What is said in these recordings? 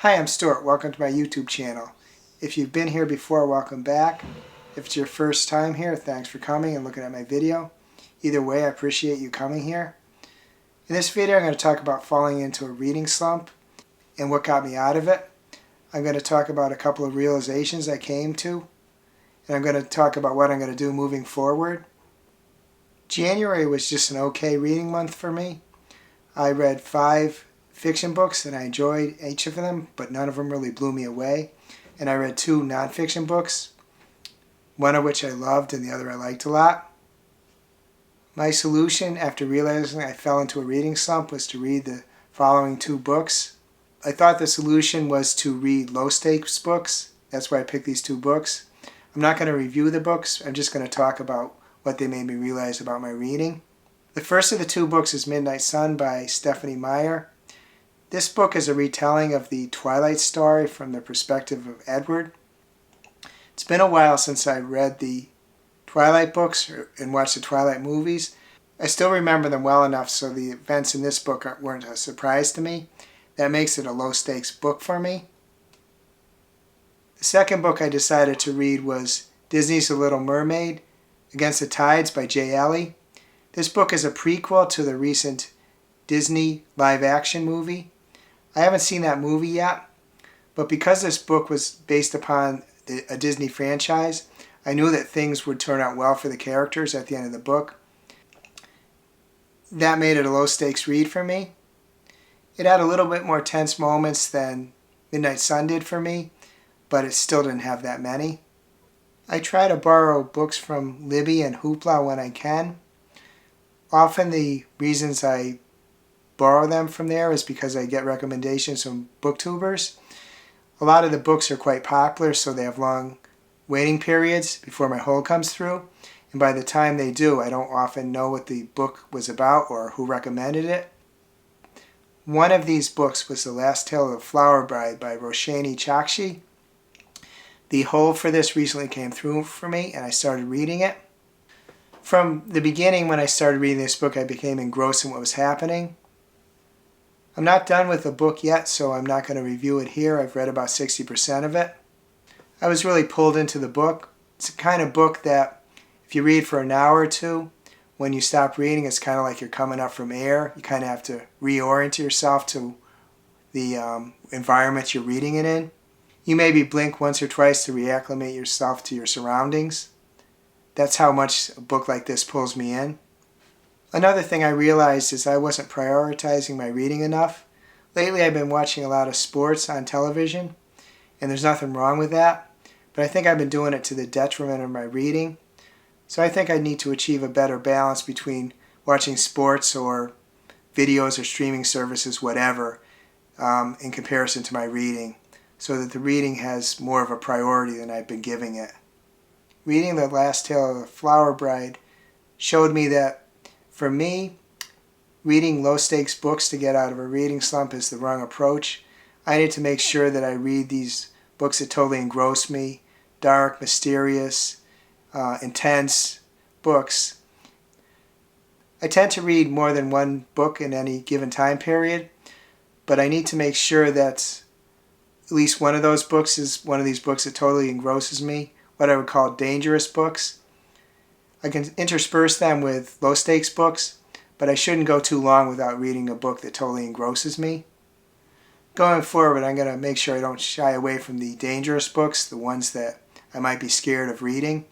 Hi, I'm Stuart. Welcome to my YouTube channel. If you've been here before, welcome back. If it's your first time here, thanks for coming and looking at my video. Either way, I appreciate you coming here. In this video, I'm going to talk about falling into a reading slump and what got me out of it. I'm going to talk about a couple of realizations I came to, and I'm going to talk about what I'm going to do moving forward. January was just an okay reading month for me. I read 5 fiction books and I enjoyed each of them, but none of them really blew me away. And I read 2 nonfiction books, one of which I loved and the other I liked a lot. My solution after realizing I fell into a reading slump was to read the following 2 books. I thought the solution was to read low-stakes books. That's why I picked these 2 books. I'm not going to review the books. I'm just going to talk about what they made me realize about my reading. The first of the 2 books is Midnight Sun by Stephanie Meyer. This book is a retelling of the Twilight story from the perspective of Edward. It's been a while since I read the Twilight books and watched the Twilight movies. I still remember them well enough so the events in this book weren't a surprise to me. That makes it a low-stakes book for me. The second book I decided to read was Disney's The Little Mermaid, Against the Tides by J. Ellie. This book is a prequel to the recent Disney live-action movie. I haven't seen that movie yet, but because this book was based upon a Disney franchise, I knew that things would turn out well for the characters at the end of the book. That made it a low-stakes read for me. It had a little bit more tense moments than Midnight Sun did for me, but it still didn't have that many. I try to borrow books from Libby and Hoopla when I can. Often the reasons I borrow them from there is because I get recommendations from booktubers. A lot of the books are quite popular, so they have long waiting periods before my haul comes through. And by the time they do, I don't often know what the book was about or who recommended it. One of these books was The Last Tale of the Flower Bride by Roshani Chakshi. The whole for this recently came through for me and I started reading it. From the beginning when I started reading this book, I became engrossed in what was happening. I'm not done with the book yet, so I'm not going to review it here. I've read about 60% of it. I was really pulled into the book. It's a kind of book that if you read for an hour or two, when you stop reading, it's kind of like you're coming up from air. You kind of have to reorient yourself to the environment you're reading it in. You maybe blink once or twice to reacclimate yourself to your surroundings. That's how much a book like this pulls me in. Another thing I realized is I wasn't prioritizing my reading enough. Lately I've been watching a lot of sports on television, and there's nothing wrong with that, but I think I've been doing it to the detriment of my reading. So I think I need to achieve a better balance between watching sports or videos or streaming services, whatever, in comparison to my reading, so that the reading has more of a priority than I've been giving it. Reading The Last Tale of the Flower Bride showed me that for me, reading low-stakes books to get out of a reading slump is the wrong approach. I need to make sure that I read these books that totally engross me, dark, mysterious, intense books. I tend to read more than one book in any given time period, but I need to make sure that at least one of those books is one of these books that totally engrosses me, what I would call dangerous books. I can intersperse them with low-stakes books, but I shouldn't go too long without reading a book that totally engrosses me. Going forward, I'm going to make sure I don't shy away from the dangerous books, the ones that I might be scared of reading.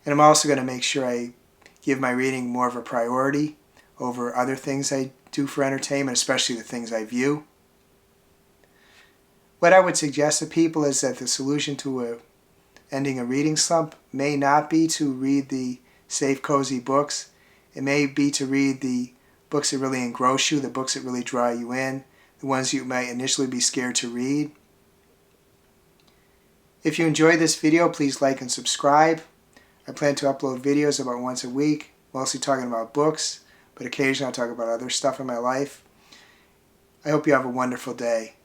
And I'm also going to make sure I give my reading more of a priority over other things I do for entertainment, especially the things I view. What I would suggest to people is that the solution to ending a reading slump may not be to read the safe, cozy books. It may be to read the books that really engross you, the books that really draw you in, the ones you might initially be scared to read. If you enjoyed this video, please like and subscribe. I plan to upload videos about once a week, mostly talking about books, but occasionally I'll talk about other stuff in my life. I hope you have a wonderful day.